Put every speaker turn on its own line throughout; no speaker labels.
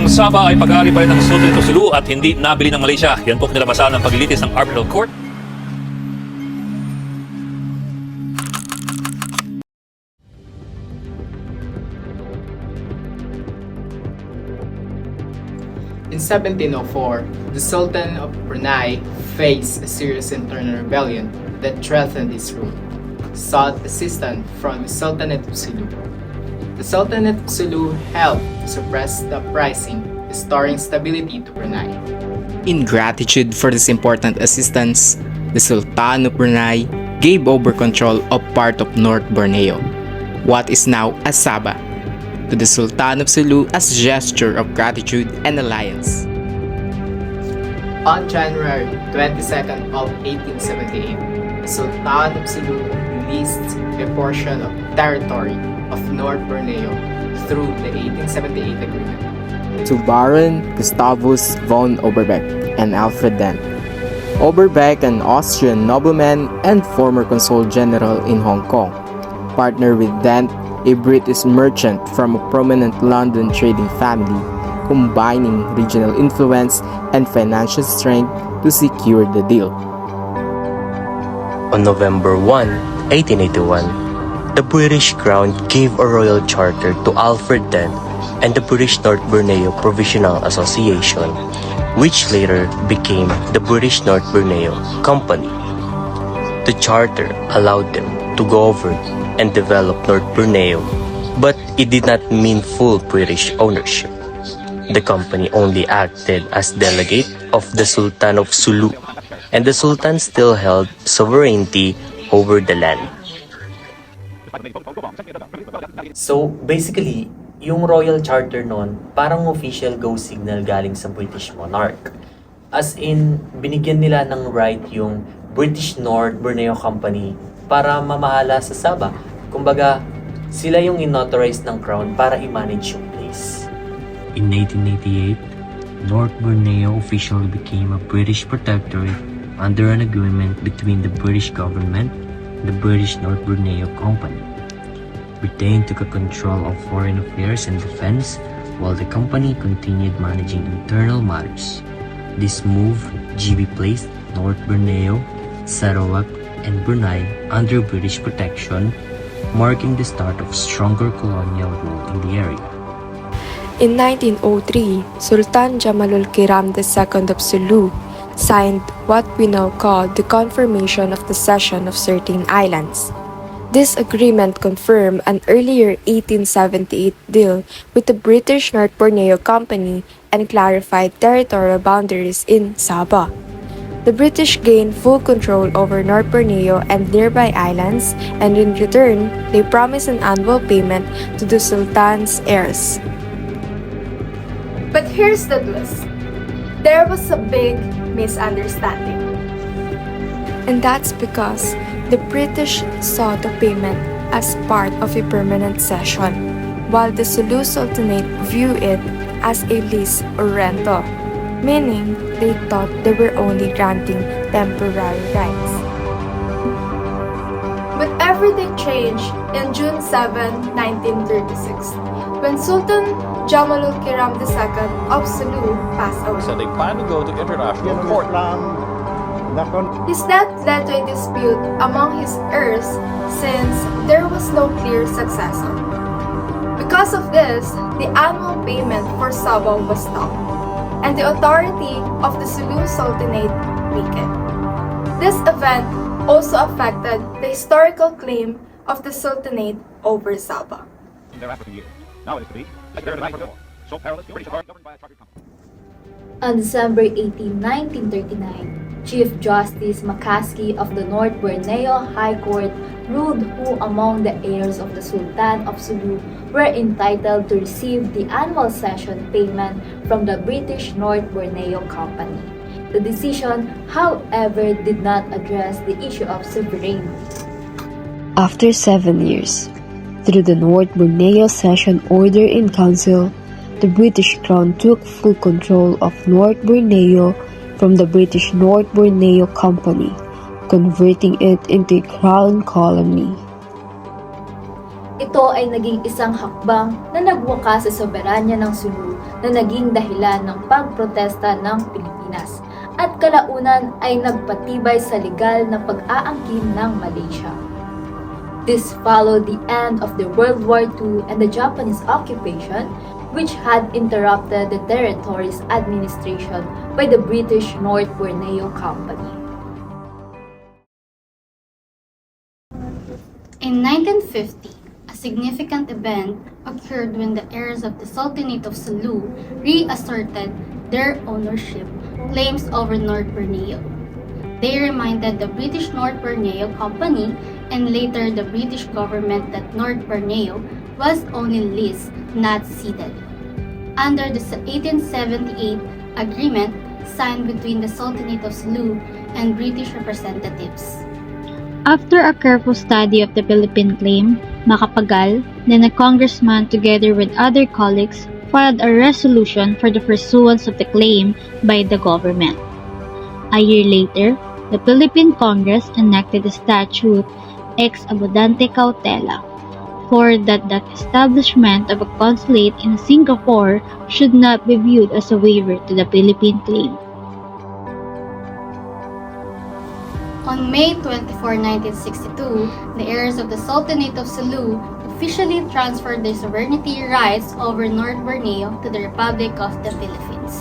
Ang Sabah ay pag-aari pa rin ng Sultan of Sulu at hindi nabili ng Malaysia. Yan po kinilabasan ng paglilitis ng arbitral court.
In 1704, the Sultan of Brunei faced a serious internal rebellion that threatened his rule, sought assistance from the Sultanate of Sulu. The Sultanate of Sulu helped to suppress the uprising, restoring stability to Brunei. In gratitude for this important assistance, the Sultan of Brunei gave over control of part of North Borneo, what is now as Sabah, to the Sultan of Sulu as a gesture of gratitude and alliance. On January 22nd of 1878, the Sultan of Sulu released a portion of territory of North Borneo through the 1878 agreement to Baron Gustavus von Oberbeck and Alfred Dent. Oberbeck, an Austrian nobleman and former consul general in Hong Kong, partnered with Dent, a British merchant from a prominent London trading family, combining regional influence and financial strength to secure the deal.
On November 1, 1881, the British Crown gave a royal charter to Alfred Dent and the British North Borneo Provisional Association, which later became the British North Borneo Company. The charter allowed them to govern and develop North Borneo, but it did not mean full British ownership. The company only acted as delegate of the Sultan of Sulu, and the Sultan still held sovereignty over the land.
So basically, yung royal charter nun, parang official go signal galing sa British monarch. As in, binigyan nila ng right yung British North Borneo Company para mamahala sa Sabah. Kumbaga, sila yung inauthorize ng Crown para i-manage yung place.
In 1888, North Borneo officially became a British protectorate under an agreement between the British government and the British North Borneo Company. Britain took control of foreign affairs and defense, while the company continued managing internal matters. This move, GB placed North Borneo, Sarawak, and Brunei under British protection, marking the start of stronger colonial rule in the area.
In 1903, Sultan Jamalul Kiram II of Sulu signed what we now call the Confirmation of the Cession of Certain Islands. This agreement confirmed an earlier 1878 deal with the British North Borneo Company and clarified territorial boundaries in Sabah. The British gained full control over North Borneo and nearby islands, and in return, they promised an annual payment to the Sultan's heirs.
But here's the twist. There was a big misunderstanding.
And that's because the British saw the payment as part of a permanent cession, while the Sulu Sultanate viewed it as a lease or rental, meaning they thought they were only granting temporary rights.
But everything changed in June 7, 1936, when Sultan Jamalul Kiram II of Sulu passed away.
So they plan to go to international court.
His death led to a dispute among his heirs since there was no clear successor. Because of this, the annual payment for Sabah was stopped, and the authority of the Sulu Sultanate weakened. This event also affected the historical claim of the Sultanate over Sabah.
On December 18, 1939, Chief Justice McCaskey of the North Borneo High Court ruled who among the heirs of the Sultan of Sulu were entitled to receive the annual cession payment from the British North Borneo Company. The decision, however, did not address the issue of sovereignty.
After 7 years, through the North Borneo Cession Order in Council, the British Crown took full control of North Borneo from the British North Borneo Company, converting it into a crown colony.
Ito ay naging isang hakbang na nagwakas sa soberanya ng Sulu na naging dahilan ng pagprotesta ng Pilipinas at kalaunan ay nagpatibay sa legal na pag-aangkin ng Malaysia. This followed the end of the World War II and the Japanese occupation, which had interrupted the territory's administration by the British North Borneo Company.
In 1950, a significant event occurred when the heirs of the Sultanate of Sulu reasserted their ownership claims over North Borneo. They reminded the British North Borneo Company and later the British government that North Borneo was only leased, not ceded. Under the 1878 agreement signed between the Sultanate of Sulu and British representatives.
After a careful study of the Philippine claim, Macapagal, then a congressman together with other colleagues, filed a resolution for the pursuance of the claim by the government. A year later, the Philippine Congress enacted a statute ex abundante cautela for that the establishment of a consulate in Singapore should not be viewed as a waiver to the Philippine claim.
On May 24, 1962, the heirs of the Sultanate of Sulu officially transferred their sovereignty rights over North Borneo to the Republic of the Philippines.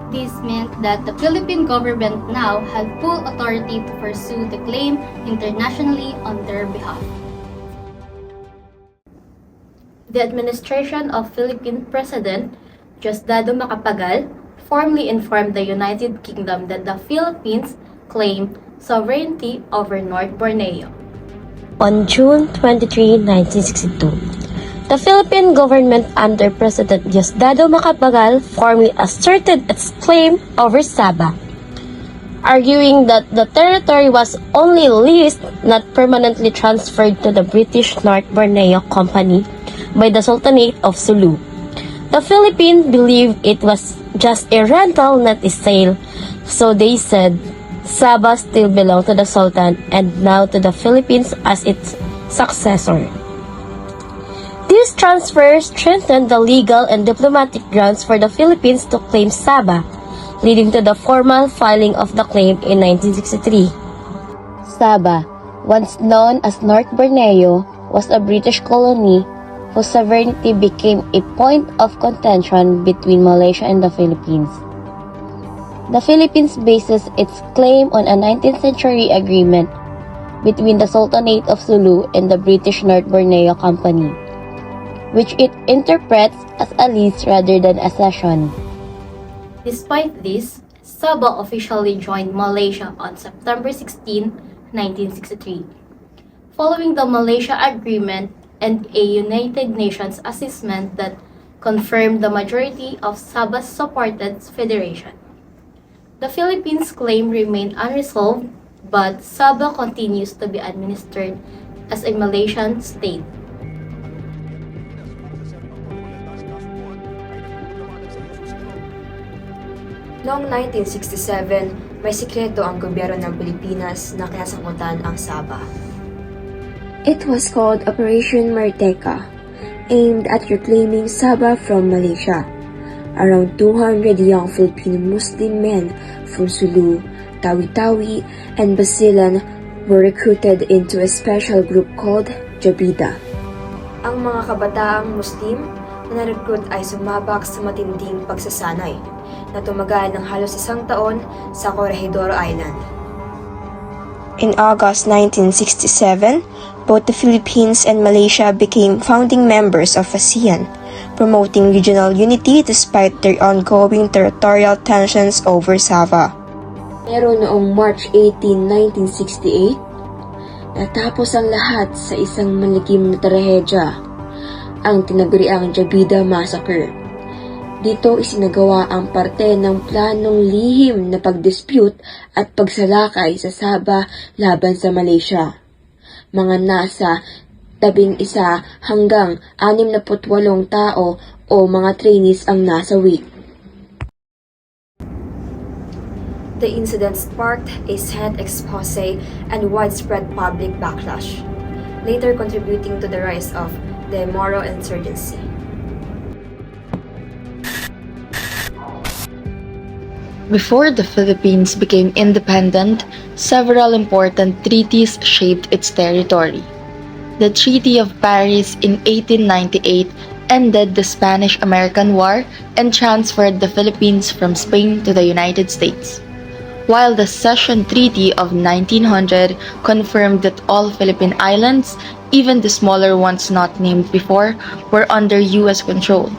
This meant that the Philippine government now had full authority to pursue the claim internationally on their behalf.
The administration of Philippine President Diosdado Macapagal formally informed the United Kingdom that the Philippines claimed sovereignty over North Borneo.
On June 23, 1962, the Philippine government under President Diosdado Macapagal formally asserted its claim over Sabah, arguing that the territory was only leased, not permanently transferred to the British North Borneo Company by the Sultanate of Sulu. The Philippines believed it was just a rental, not a sale, so they said Sabah still belonged to the Sultan and now to the Philippines as its successor. This transfer strengthened the legal and diplomatic grounds for the Philippines to claim Sabah, leading to the formal filing of the claim in 1963.
Sabah, once known as North Borneo, was a British colony whose sovereignty became a point of contention between Malaysia and the Philippines. The Philippines bases its claim on a 19th century agreement between the Sultanate of Sulu and the British North Borneo Company, which it interprets as a lease rather than a cession.
Despite this, Sabah officially joined Malaysia on September 16, 1963. Following the Malaysia Agreement and a United Nations assessment that confirmed the majority of Sabah's supported federation. The Philippines' claim remained unresolved, but Sabah continues to be administered as a Malaysian state.
Noong 1967, may sikreto ang gobyerno ng Pilipinas na kinasakutan ang Sabah.
It was called Operation Marteca, aimed at reclaiming Sabah from Malaysia. Around 200 young Filipino Muslim men from Sulu, Tawi-Tawi, and Basilan were recruited into a special group called Jabida.
Ang mga kabataang Muslim na na-recruit ay sumabak sa matinding pagsasanay na tumagal ng halos isang taon sa Corregidor Island.
In August 1967, both the Philippines and Malaysia became founding members of ASEAN, promoting regional unity despite their ongoing territorial tensions over Sabah.
Pero noong March 18, 1968, natapos ang lahat sa isang malikim na trahedya, ang tinaguriang Jabida Massacre. Dito isinagawa ang parte ng planong lihim na pagdispute at pagsalakay sa Sabah laban sa Malaysia. Mga nasa 11 hanggang 68 tao o mga trainees ang nasawi.
The incident sparked a sad expose and widespread public backlash. later contributing to the rise of the Moro insurgency.
Before the Philippines became independent, several important treaties shaped its territory. The Treaty of Paris in 1898 ended the Spanish-American War and transferred the Philippines from Spain to the United States, while the Cession Treaty of 1900 confirmed that all Philippine islands, even the smaller ones not named before, were under U.S. control.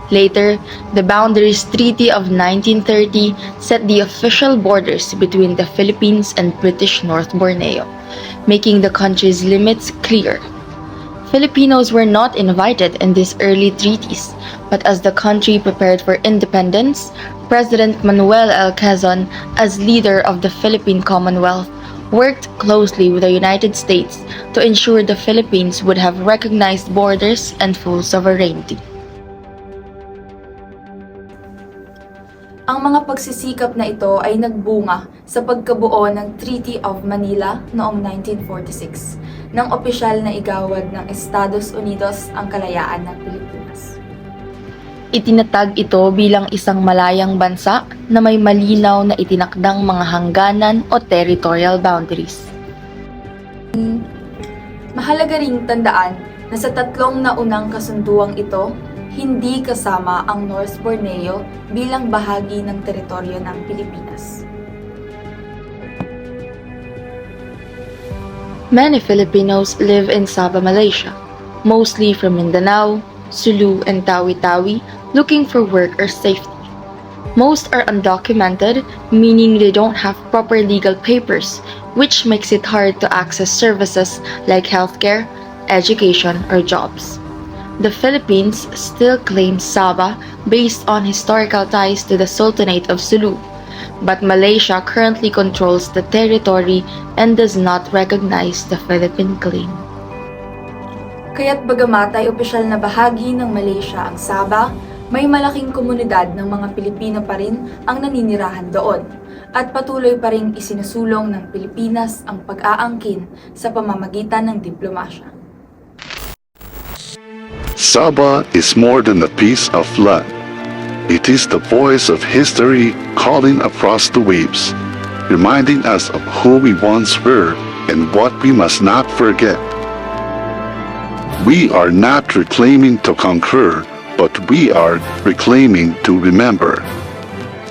Later, the Boundaries Treaty of 1930 set the official borders between the Philippines and British North Borneo, making the country's limits clear. Filipinos were not invited in these early treaties, but as the country prepared for independence, President Manuel L. Quezon, as leader of the Philippine Commonwealth, worked closely with the United States to ensure the Philippines would have recognized borders and full sovereignty.
Ang mga pagsisikap na ito ay nagbunga sa pagkabuo ng Treaty of Manila noong 1946, nang opisyal na igawad ng Estados Unidos ang kalayaan ng Pilipinas.
Itinatag ito bilang isang malayang bansa na may malinaw na itinakdang mga hangganan o territorial boundaries.
Mahalaga ring tandaan na sa tatlong naunang kasunduang ito, hindi kasama ang North Borneo bilang bahagi ng teritoryo ng Pilipinas.
Many Filipinos live in Sabah, Malaysia, mostly from Mindanao, Sulu, and Tawi-Tawi, looking for work or safety. Most are undocumented, meaning they don't have proper legal papers, which makes it hard to access services like healthcare, education, or jobs. The Philippines still claims Sabah based on historical ties to the Sultanate of Sulu, but Malaysia currently controls the territory and does not recognize the Philippine claim.
Kaya't bagamat ay opisyal na bahagi ng Malaysia ang Sabah, may malaking komunidad ng mga Pilipino pa rin ang naninirahan doon, at patuloy pa rin isinusulong ng Pilipinas ang pag-aangkin sa pamamagitan ng diplomasya.
Sabah is more than a piece of land. It is the voice of history calling across the waves, reminding us of who we once were and what we must not forget. We are not reclaiming to conquer, but we are reclaiming to remember.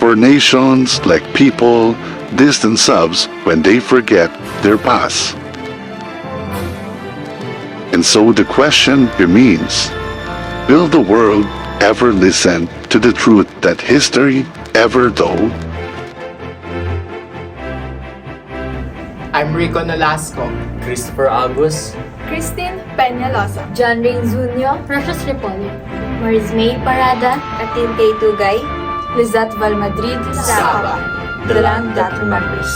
For nations like people distance themselves when they forget their past. And so the question remains, will the world ever listen to the truth that history ever told?
I'm Rico Nolasco.
Christopher Aguas,
Peñalosa,
Jann Zuño,
Precious Repollo,
Mariz Mae Parada,
Katleen Kae Tugay, Lizette Valmadrid,
Sabah,
the land that remembers.